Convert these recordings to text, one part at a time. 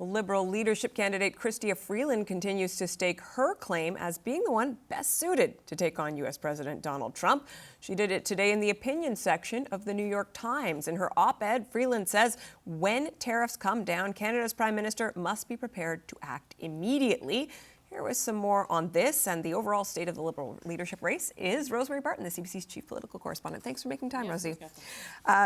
Liberal leadership candidate Chrystia Freeland continues to stake her claim as being the one best suited to take on U.S. President Donald Trump. She did it today in the opinion section of the New York Times. In her op-ed, Freeland says when tariffs come down, Canada's Prime Minister must be prepared to act immediately. Here with some more on this and the overall state of the Liberal leadership race is Rosemary Barton, the CBC's chief political correspondent. Thanks for making time, Rosie.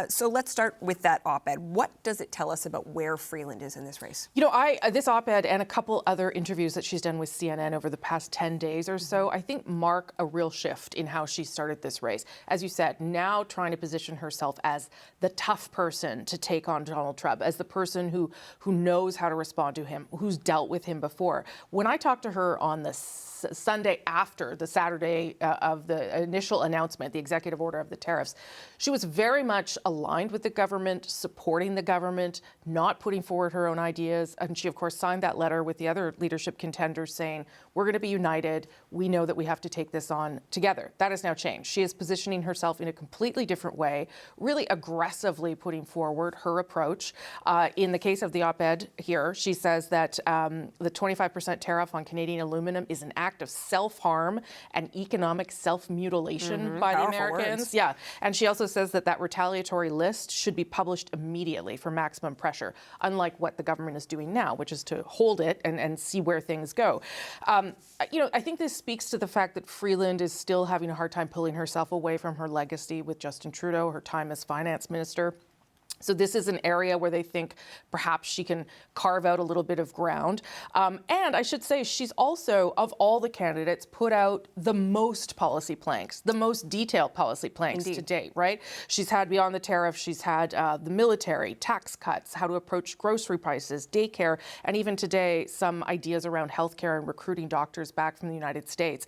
So let's start with that op-ed. What does it tell us about where Freeland is in this race? You know, this op-ed and a couple other interviews that she's done with CNN over the past 10 days or so, I think mark a real shift in how she started this race. As you said, now trying to position herself as the tough person to take on Donald Trump, as the person who knows how to respond to him, who's dealt with him before. When I talked to her on the Sunday after the Saturday of the initial announcement, the executive order of the tariffs, she was very much aligned with the government, supporting the government, not putting forward her own ideas. And she, of course, signed that letter with the other leadership contenders saying, we're going to be united. We know that we have to take this on together. That has now changed. She is positioning herself in a completely different way, really aggressively putting forward her approach. In the case of the op-ed here, she says that the 25% tariff on Canadian aluminum is an act of self-harm and economic self-mutilation by the Americans. Words. Yeah, and she also says that retaliatory list should be published immediately for maximum pressure, unlike what the government is doing now, which is to hold it and see where things go. You know, I think this speaks to the fact that Freeland is still having a hard time pulling herself away from her legacy with Justin Trudeau, her time as finance minister. So this is an area where they think perhaps she can carve out a little bit of ground. And I should say she's also, of all the candidates, put out the most policy planks, the most detailed policy planks to date, right? She's had beyond the tariff, she's had the military, tax cuts, how to approach grocery prices, daycare, and even today, some ideas around healthcare and recruiting doctors back from the United States.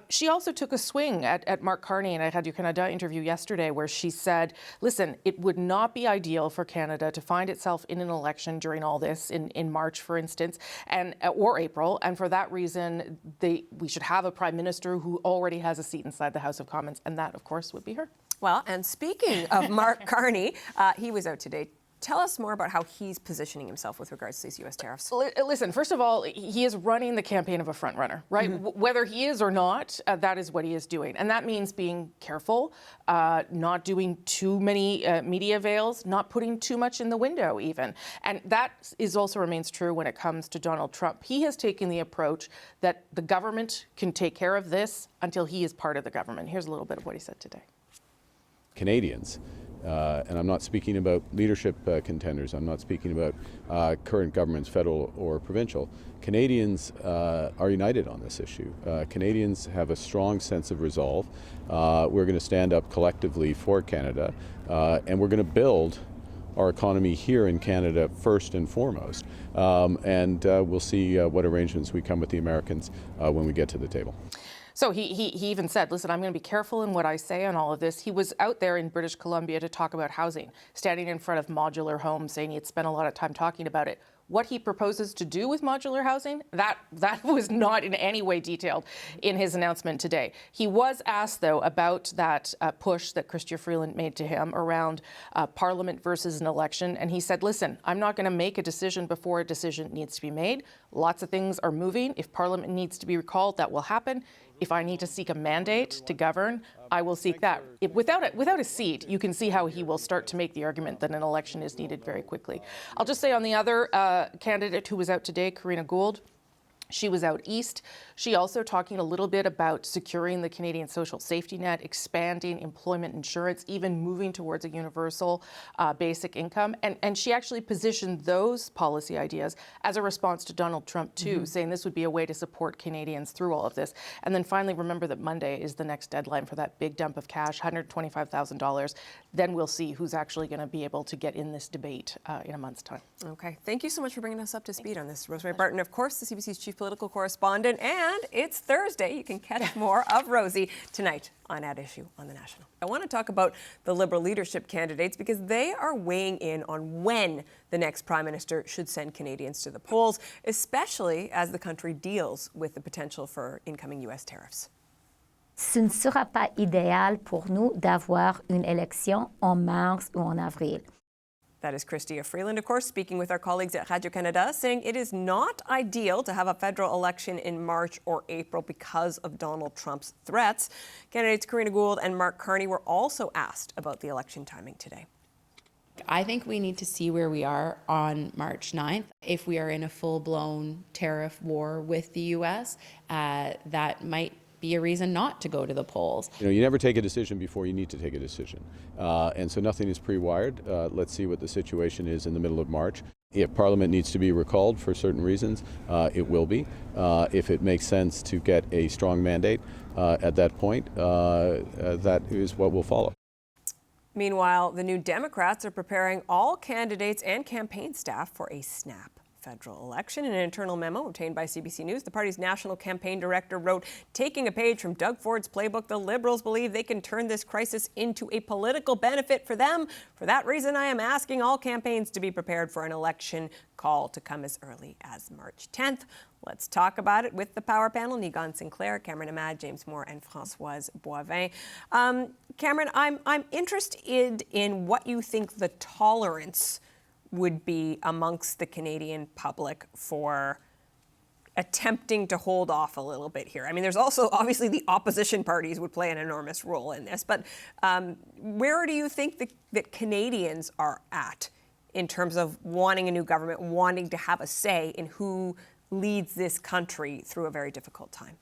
She also took a swing at Mark Carney in a Radio-Canada interview yesterday where she said, listen, it would not be ideal for Canada to find itself in an election during all this in March, for instance, and or April. And for that reason, we should have a prime minister who already has a seat inside the House of Commons. And that, of course, would be her. Well, and speaking of Mark Carney, he was out today. Tell us more about how he's positioning himself with regards to these U.S. tariffs. Listen, first of all, he is running the campaign of a frontrunner, right? Whether he is or not, that is what he is doing. And that means being careful, not doing too many media veils, not putting too much in the window even. And that also remains true when it comes to Donald Trump. He has taken the approach that the government can take care of this until he is part of the government. Here's a little bit of what he said today. Canadians. And I'm not speaking about leadership contenders. I'm not speaking about current governments, federal or provincial. Canadians are united on this issue. Canadians have a strong sense of resolve. We're going to stand up collectively for Canada, and we're going to build our economy here in Canada first and foremost. And we'll see what arrangements we come with the Americans when we get to the table. So he even said, listen, I'm going to be careful in what I say on all of this. He was out there in British Columbia to talk about housing, standing in front of modular homes, saying he had spent a lot of time talking about it. What he proposes to do with modular housing, that was not in any way detailed in his announcement today. He was asked, though, about that push that Chrystia Freeland made to him around Parliament versus an election. And he said, listen, I'm not going to make a decision before a decision needs to be made. Lots of things are moving. If Parliament needs to be recalled, that will happen. If I need to seek a mandate to govern, I will seek that. Without a seat, you can see how he will start to make the argument that an election is needed very quickly. I'll just say on the other candidate who was out today, Karina Gould, she was out east. She also talking a little bit about securing the Canadian social safety net, expanding employment insurance, even moving towards a universal basic income. And she actually positioned those policy ideas as a response to Donald Trump, too, saying this would be a way to support Canadians through all of this. And then finally, remember that Monday is the next deadline for that big dump of cash, $125,000. Then we'll see who's actually going to be able to get in this debate in a month's time. Okay. Thank you so much for bringing us up to speed on this. Rosemary Barton, of course, the CBC's chief political correspondent, and it's Thursday. You can catch more of Rosie tonight on At Issue on The National. I want to talk about the Liberal leadership candidates because they are weighing in on when the next Prime Minister should send Canadians to the polls, especially as the country deals with the potential for incoming U.S. tariffs. Ce ne sera pas idéal pour nous d'avoir une élection en mars ou en avril. That is Chrystia Freeland, of course, speaking with our colleagues at Radio-Canada, saying it is not ideal to have a federal election in March or April because of Donald Trump's threats. Candidates Karina Gould and Mark Carney were also asked about the election timing today. I think we need to see where we are on March 9th. If we are in a full-blown tariff war with the U.S., that might be a reason not to go to the polls. You know, you never take a decision before you need to take a decision. And so nothing is pre-wired. Let's see what the situation is in the middle of March. If Parliament needs to be recalled for certain reasons, it will be. If it makes sense to get a strong mandate at that point, that is what will follow. Meanwhile, the New Democrats are preparing all candidates and campaign staff for a snap federal election. In an internal memo obtained by CBC News, the party's national campaign director wrote, taking a page from Doug Ford's playbook, the Liberals believe they can turn this crisis into a political benefit for them. For that reason, I am asking all campaigns to be prepared for an election call to come as early as March 10th. Let's talk about it with the Power Panel, Nigan Sinclair, Cameron Ahmad, James Moore, and Françoise Boivin. Cameron, I'm interested in what you think the tolerance would be amongst the Canadian public for attempting to hold off a little bit here. I mean, there's also obviously the opposition parties would play an enormous role in this, but where do you think that Canadians are at in terms of wanting a new government, wanting to have a say in who leads this country through a very difficult time?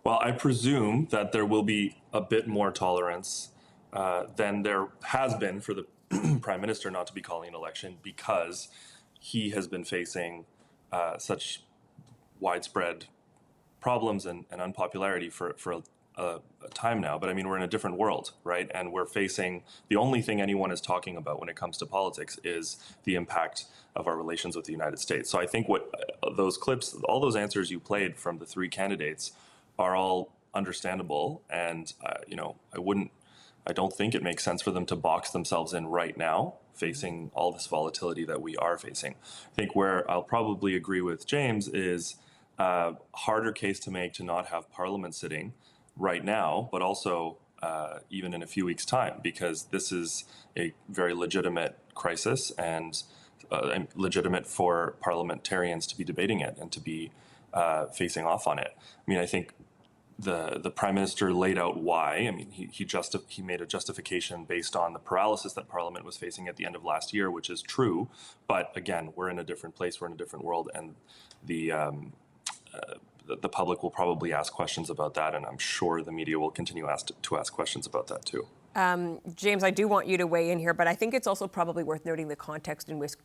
Well, I presume that there will be a bit more tolerance than there has been for the Prime Minister not to be calling an election, because he has been facing such widespread problems and unpopularity for a time now. But I mean, we're in a different world, right? And we're facing, the only thing anyone is talking about when it comes to politics is the impact of our relations with the United States. So I think what those clips, all those answers you played from the three candidates are all understandable. And, I don't think it makes sense for them to box themselves in right now, facing all this volatility that we are facing. I think where I'll probably agree with James is a harder case to make to not have Parliament sitting right now, but also even in a few weeks' time, because this is a very legitimate crisis and legitimate for parliamentarians to be debating it and to be facing off on it. I mean, I think the Prime Minister laid out why. I mean, he made a justification based on the paralysis that Parliament was facing at the end of last year, which is true. But again, we're in a different place, we're in a different world, and the public will probably ask questions about that, and I'm sure the media will continue to ask questions about that too. James, I do want you to weigh in here, but I think it's also probably worth noting the context in which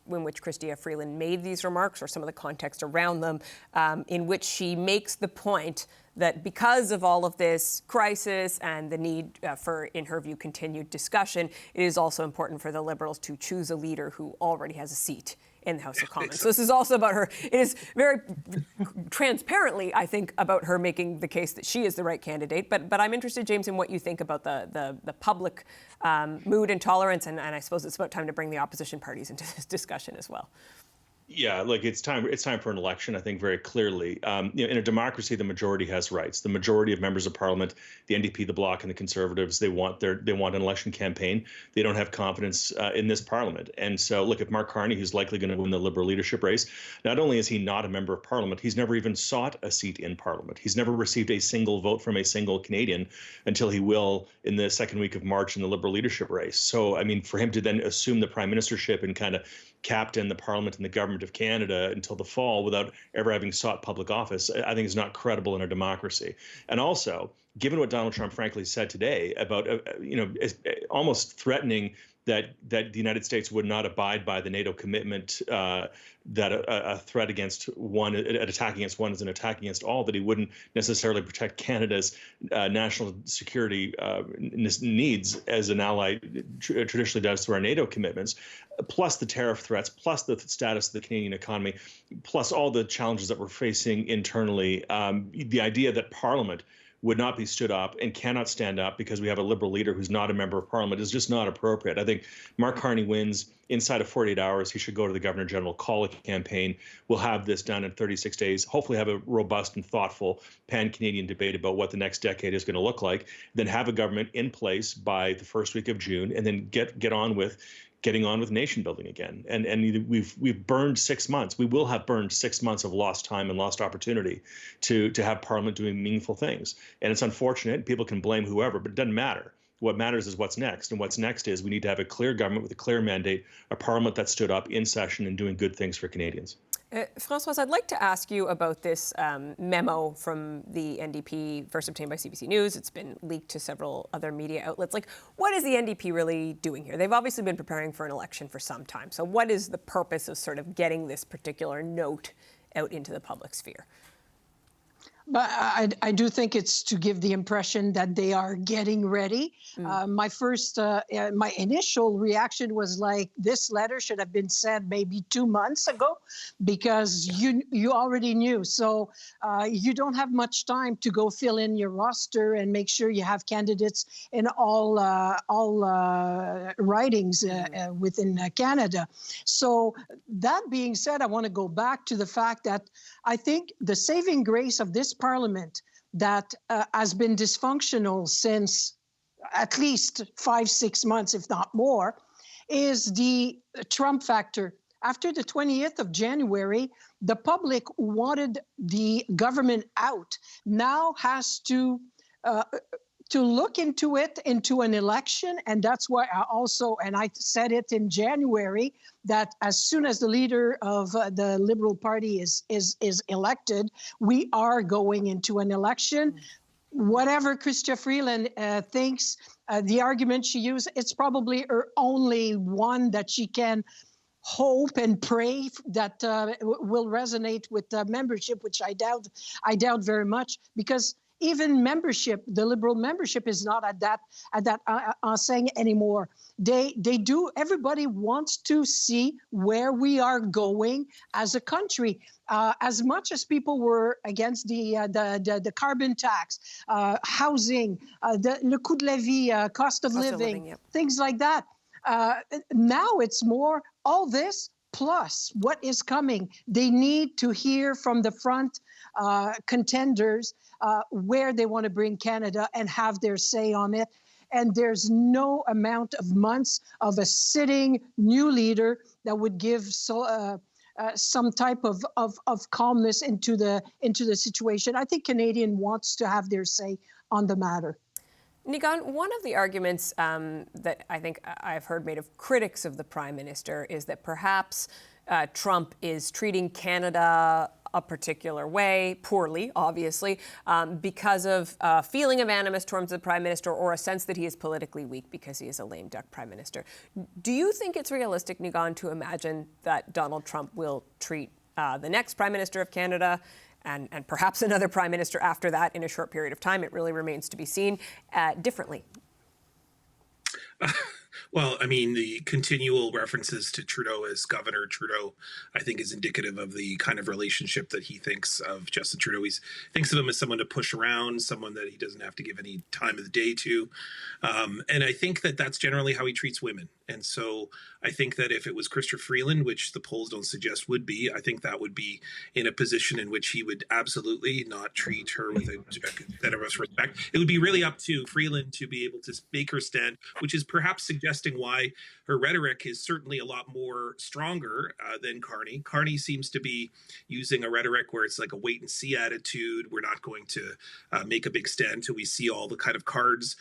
Chrystia Freeland made these remarks, or some of the context around them, in which she makes the point that because of all of this crisis and the need for, in her view, continued discussion, it is also important for the Liberals to choose a leader who already has a seat in the House of Commons. So this is also about her. It is very transparently, I think, about her making the case that she is the right candidate. But I'm interested, James, in what you think about the public mood and tolerance, and I suppose it's about time to bring the opposition parties into this discussion as well. Yeah, look, it's time for an election, I think, very clearly. In a democracy, the majority has rights. The majority of members of Parliament, the NDP, the Bloc, and the Conservatives, they want an election campaign. They don't have confidence in this Parliament. And so, look, if Mark Carney, who's likely going to win the Liberal leadership race, not only is he not a member of Parliament, he's never even sought a seat in Parliament. He's never received a single vote from a single Canadian until he will in the second week of March in the Liberal leadership race. So, I mean, for him to then assume the prime ministership and kind of captain the Parliament and the government of Canada until the fall without ever having sought public office, I think is not credible in our democracy. And also, given what Donald Trump frankly said today about, almost threatening that the United States would not abide by the NATO commitment that a threat against one, an attack against one is an attack against all, that he wouldn't necessarily protect Canada's national security needs as an ally traditionally does through our NATO commitments, plus the tariff threats, plus the status of the Canadian economy, plus all the challenges that we're facing internally. The idea that Parliament would not be stood up and cannot stand up because we have a Liberal leader who's not a member of Parliament is just not appropriate. I think Mark Carney wins inside of 48 hours. He should go to the Governor General, call a campaign. We'll have this done in 36 days, hopefully have a robust and thoughtful pan-Canadian debate about what the next decade is going to look like, then have a government in place by the first week of June, and then get on with getting on with nation building again. And we've burned 6 months. We will have burned 6 months of lost time and lost opportunity to have Parliament doing meaningful things. And it's unfortunate. People can blame whoever, but it doesn't matter. What matters is what's next. And what's next is we need to have a clear government with a clear mandate, a Parliament that stood up in session and doing good things for Canadians. Françoise, I'd like to ask you about this memo from the NDP, first obtained by CBC News. It's been leaked to several other media outlets. Like, what is the NDP really doing here? They've obviously been preparing for an election for some time. So what is the purpose of sort of getting this particular note out into the public sphere? But I do think it's to give the impression that they are getting ready. My initial reaction was like, this letter should have been sent maybe 2 months ago, because you already knew. So you don't have much time to go fill in your roster and make sure you have candidates in all ridings within Canada. So that being said, I want to go back to the fact that I think the saving grace of this Parliament that has been dysfunctional since at least 5-6 months, if not more, is the Trump factor. After the 20th of January, the public wanted the government out, now has to look into an election. And that's why I said it in January, that as soon as the leader of the Liberal Party is elected, we are going into an election. Whatever Chrystia Freeland thinks, the argument she used, it's probably her only one that she can hope and pray that will resonate with membership, which I doubt very much, because even membership, the Liberal membership, is not at that saying anymore. Everybody wants to see where we are going as a country. As much as people were against the carbon tax, housing, le coût de la vie, cost of living, yep. Things like that. Now it's more all this plus what is coming. They need to hear from the front contenders where they want to bring Canada and have their say on it. And there's no amount of months of a sitting new leader that would give some type of calmness into the situation. I think Canadian wants to have their say on the matter. Nigan, one of the arguments that I think I've heard made of critics of the Prime Minister is that perhaps Trump is treating Canada a particular way, poorly, obviously, because of a feeling of animus towards the Prime Minister, or a sense that he is politically weak because he is a lame duck Prime Minister. Do you think it's realistic, Nigan, to imagine that Donald Trump will treat the next Prime Minister of Canada and perhaps another Prime Minister after that in a short period of time, it really remains to be seen, differently? Well, I mean, the continual references to Trudeau as Governor Trudeau, I think, is indicative of the kind of relationship that he thinks of Justin Trudeau. He thinks of him as someone to push around, someone that he doesn't have to give any time of the day to. And I think that that's generally how he treats women. And so I think that if it was Chrystia Freeland, which the polls don't suggest would be, I think that would be in a position in which he would absolutely not treat her with a respect. It would be really up to Freeland to be able to make her stand, which is perhaps suggesting why her rhetoric is certainly a lot more stronger than Carney. Carney seems to be using a rhetoric where it's like a wait and see attitude. We're not going to make a big stand until we see all the kind of cards.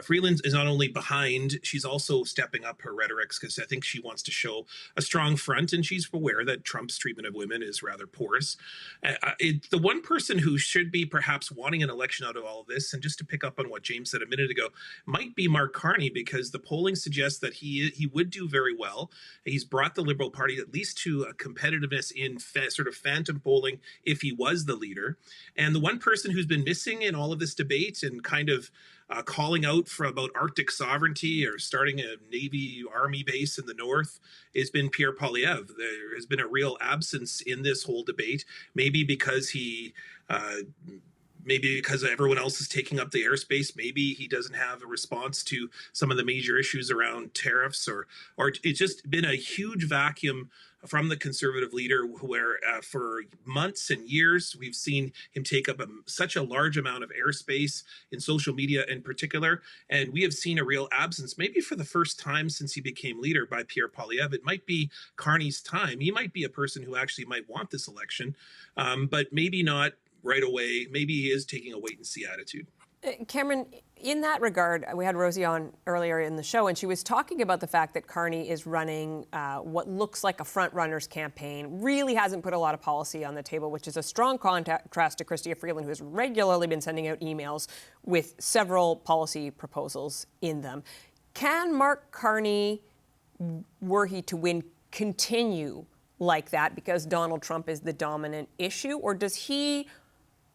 Freeland is not only behind, she's also stepping up her rhetorics because I think she wants to show a strong front, and she's aware that Trump's treatment of women is rather porous. The one person who should be perhaps wanting an election out of all of this, and just to pick up on what James said a minute ago, might be Mark Carney, because the polling suggests that he would do very well. He's brought the Liberal Party at least to a competitiveness in sort of phantom polling if he was the leader. And the one person who's been missing in all of this debate and kind of calling out about Arctic sovereignty or starting a Navy Army base in the north has been Pierre Poilievre. There has been a real absence in this whole debate, maybe because he maybe because everyone else is taking up the airspace, maybe he doesn't have a response to some of the major issues around tariffs, or it's just been a huge vacuum from the Conservative leader, where for months and years we've seen him take up such a large amount of airspace in social media in particular, and we have seen a real absence, maybe for the first time since he became leader, by Pierre Poilievre. It might be Carney's time. He might be a person who actually might want this election, but maybe not right away. Maybe he is taking a wait-and-see attitude. Cameron, in that regard, we had Rosie on earlier in the show, and she was talking about the fact that Carney is running what looks like a front-runners campaign, really hasn't put a lot of policy on the table, which is a strong contrast to Chrystia Freeland, who has regularly been sending out emails with several policy proposals in them. Can Mark Carney, were he to win, continue like that because Donald Trump is the dominant issue, or does he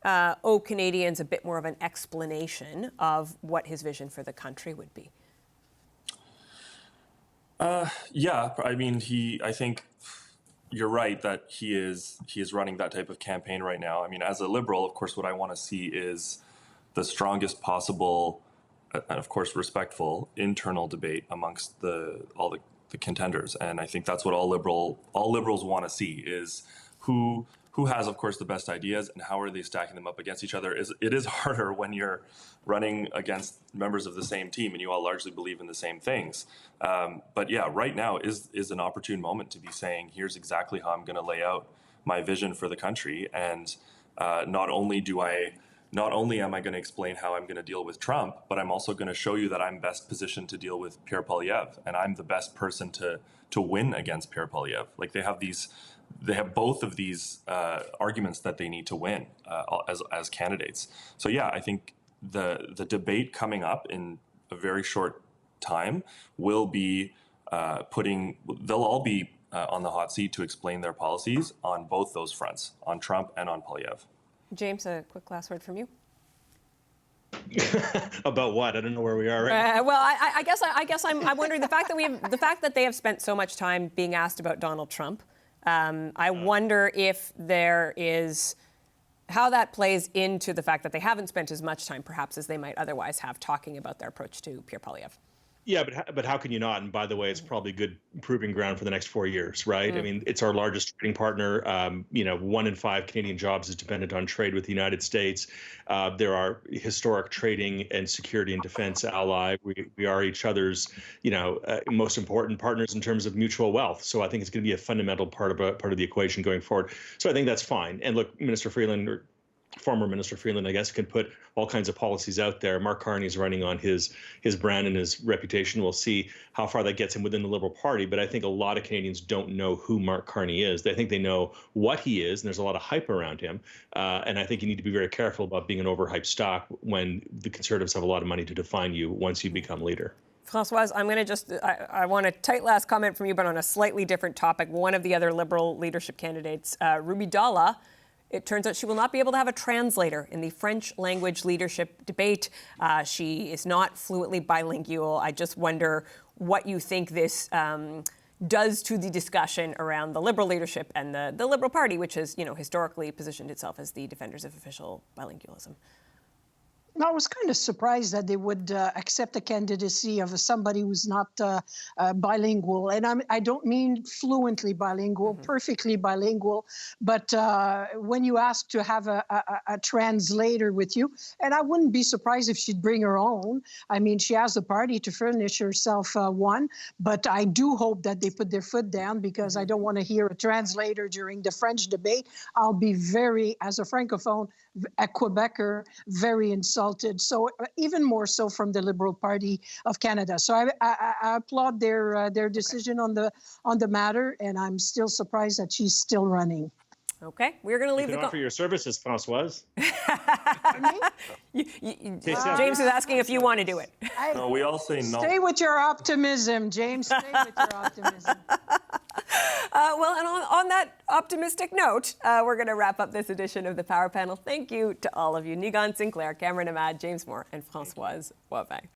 owe Canadians a bit more of an explanation of what his vision for the country would be? Yeah, I mean, I think you're right that he is running that type of campaign right now. I mean, as a Liberal, of course, what I want to see is the strongest possible, and of course, respectful internal debate amongst all the contenders. And I think that's what all Liberals want to see, is who has, of course, the best ideas and how are they stacking them up against each other. It is harder when you're running against members of the same team and you all largely believe in the same things. But yeah, right now is an opportune moment to be saying, here's exactly how I'm going to lay out my vision for the country. And not only am I going to explain how I'm going to deal with Trump, but I'm also going to show you that I'm best positioned to deal with Pierre Poilievre, and I'm the best person to win against Pierre Poilievre. Like, they have both of these arguments that they need to win as candidates. So yeah, I think the debate coming up in a very short time will be they'll all be on the hot seat to explain their policies on both those fronts, on Trump and on Poilievre. James, a quick last word from you. About what? I don't know where we are right now. Well, I guess I'm wondering the fact that they have spent so much time being asked about Donald Trump. I wonder if there is how that plays into the fact that they haven't spent as much time, perhaps, as they might otherwise have, talking about their approach to Pierre Poilievre. Yeah, but how can you not? And by the way, it's probably good proving ground for the next 4 years, right? I mean, it's our largest trading partner. 1 in 5 Canadian jobs is dependent on trade with the United States. There are historic trading and security and defense ally. We are each other's, most important partners in terms of mutual wealth. So I think it's going to be a fundamental part of the equation going forward. So I think that's fine. And look, Minister Freeland, or former Minister Freeland, I guess, can put all kinds of policies out there. Mark Carney is running on his brand and his reputation. We'll see how far that gets him within the Liberal Party. But I think a lot of Canadians don't know who Mark Carney is. They think they know what he is, and there's a lot of hype around him. And I think you need to be very careful about being an overhyped stock when the Conservatives have a lot of money to define you once you become leader. Françoise, I'm going to I want a tight last comment from you, but on a slightly different topic. One of the other Liberal leadership candidates, Ruby Dalla, it turns out she will not be able to have a translator in the French language leadership debate. She is not fluently bilingual. I just wonder what you think this does to the discussion around the Liberal leadership and the Liberal Party, which has, historically positioned itself as the defenders of official bilingualism. I was kind of surprised that they would accept the candidacy of somebody who's not bilingual. And I don't mean fluently bilingual, perfectly bilingual. But when you ask to have a translator with you, and I wouldn't be surprised if she'd bring her own. I mean, she has the party to furnish herself one. But I do hope that they put their foot down, because I don't want to hear a translator during the French debate. I'll be as a Francophone, a Quebecer, very insulted. So even more so from the Liberal Party of Canada. So I applaud their decision on the matter, and I'm still surprised that she's still running. Okay, we're going to leave you can offer your services, Françoise. James is asking if you want to do it. No, we all say no. Stay with your optimism, James. Stay with your optimism. Well, and on that optimistic note, we're going to wrap up this edition of the Power Panel. Thank you to all of you. Nigan Sinclair, Cameron Ahmad, James Moore, and Françoise Wavin.